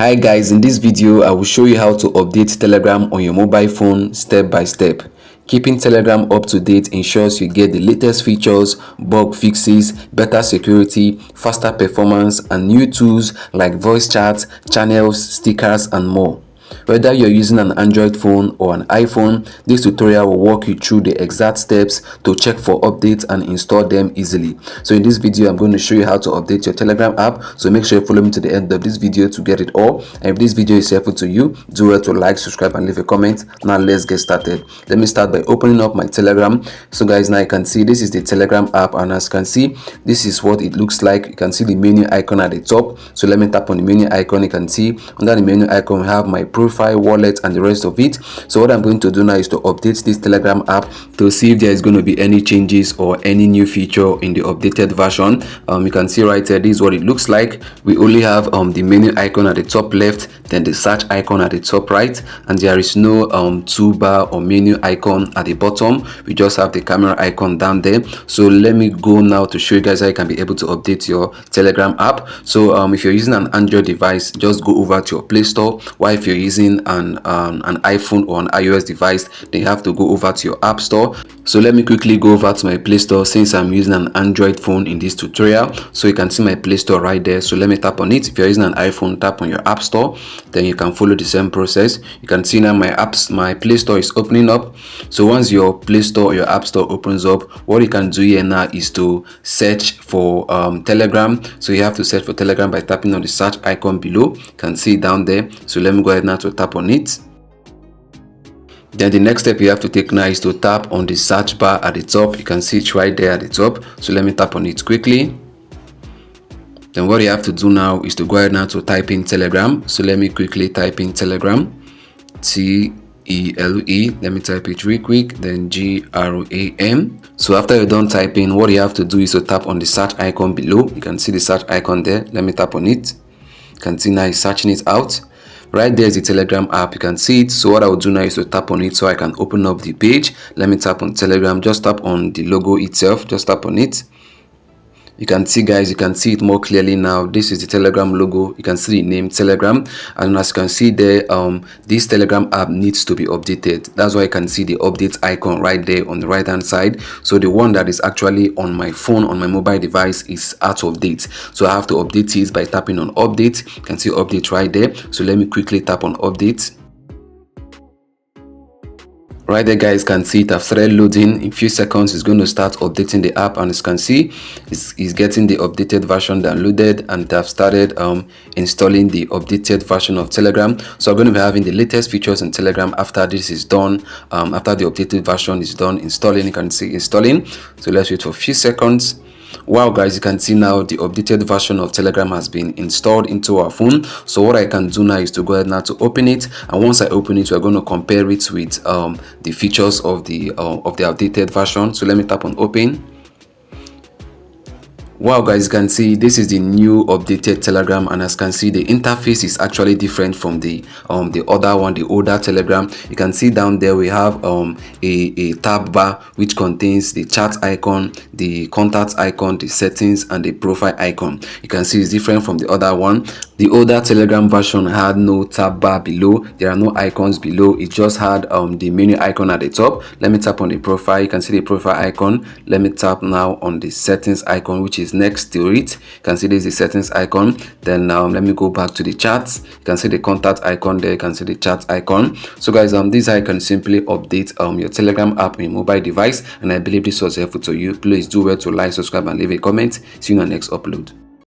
Hi guys, in this video I will show you how to update Telegram on your mobile phone step by step. Keeping Telegram up to date ensures you get the latest features, bug fixes, better security, faster performance, and new tools like voice chat, channels, stickers, and more. Whether you're using an Android phone or an iPhone, this tutorial will walk you through the exact steps to check for updates and install them easily. So in this video, I'm going to show you how to update your Telegram app. So make sure you follow me to the end of this video to get it all. And if this video is helpful to you, do well to like, subscribe, and leave a comment. Now let's get started. Let me start by opening up my Telegram. So guys, now you can see this is the Telegram app, and as you can see, this is what it looks like. You can see the menu icon at the top. So let me tap on the menu icon. You can see under the menu icon we have my profile, wallet, and the rest of it. So what I'm going to do now is to update this Telegram app to see if there is going to be any changes or any new feature in the updated version. You can see right here, this is what it looks like. We only have the menu icon at the top left, then the search icon at the top right, and there is no toolbar or menu icon at the bottom. We just have the camera icon down there. So let me go now to show you guys how you can be able to update your Telegram app. So if you're using an Android device, just go over to your Play Store, while if you're using an iPhone or an iOS device, then you have to go over to your App Store. So let me quickly go over to my Play Store since I'm using an Android phone in this tutorial. So you can see my Play Store right there. So let me tap on it. If you're using an iPhone, tap on your App Store, then you can follow the same process. You can see now my Play Store is opening up. So once your Play Store or your App Store opens up, what you can do here now is to search for Telegram. So you have to search for Telegram by tapping on the search icon below. You can see it down there. So let me go ahead now to tap on it. Then the next step you have to take now is to tap on the search bar at the top. You can see it right there at the top. So let me tap on it quickly. Then what you have to do now is to go ahead now to type in Telegram. So let me quickly type in Telegram. T-E-L-E. Let me type it real quick. Then G-R-A-M. So after you're done typing, what you have to do is to tap on the search icon below. You can see the search icon there. Let me tap on it. You can see now it's searching it out. Right there is the Telegram app. You can see it. So what I will do now is to tap on it so I can open up the page. Let me tap on Telegram. Just tap on the logo itself. Just tap on it. You can see, guys, you can see it more clearly now. This is the Telegram logo. You can see the name Telegram, and as you can see there, this Telegram app needs to be updated. That's why you can see the update icon right there on the right hand side. So the one that is actually on my phone, on my mobile device, is out of date. So I have to update it by tapping on update. You can see update right there. So let me quickly tap on update. Right there, guys, can see it have started loading. In a few seconds it's going to start updating the app, and as you can see it's getting the updated version downloaded, and have started installing the updated version of Telegram. So I'm going to be having the latest features in Telegram after this is done. After the updated version is done installing, you can see installing. So let's wait for a few seconds. Wow, guys, you can see now the updated version of Telegram has been installed into our phone. So what I can do now is to go ahead now to open it, and once I open it, we're going to compare it with the features of the updated version. So let me tap on open. Wow, guys, you can see this is the new updated Telegram, and as you can see the interface is actually different from the other one, the older Telegram. You can see down there we have a tab bar which contains the chat icon, the contact icon, the settings, and the profile icon. You can see it's different from the other one. The older Telegram version had no tab bar below. There are no icons below. It just had the menu icon at the top. Let me tap on the profile. You can see the profile icon. Let me tap now on the settings icon, which is next to it. You can see this is the settings icon. Then let me go back to the chats. You can see the contact icon there. You can see the chat icon. So guys, this is how you can simply update your Telegram app on your mobile device, and I believe this was helpful to you. Please do well to like, subscribe, and leave a comment. See you in the next upload.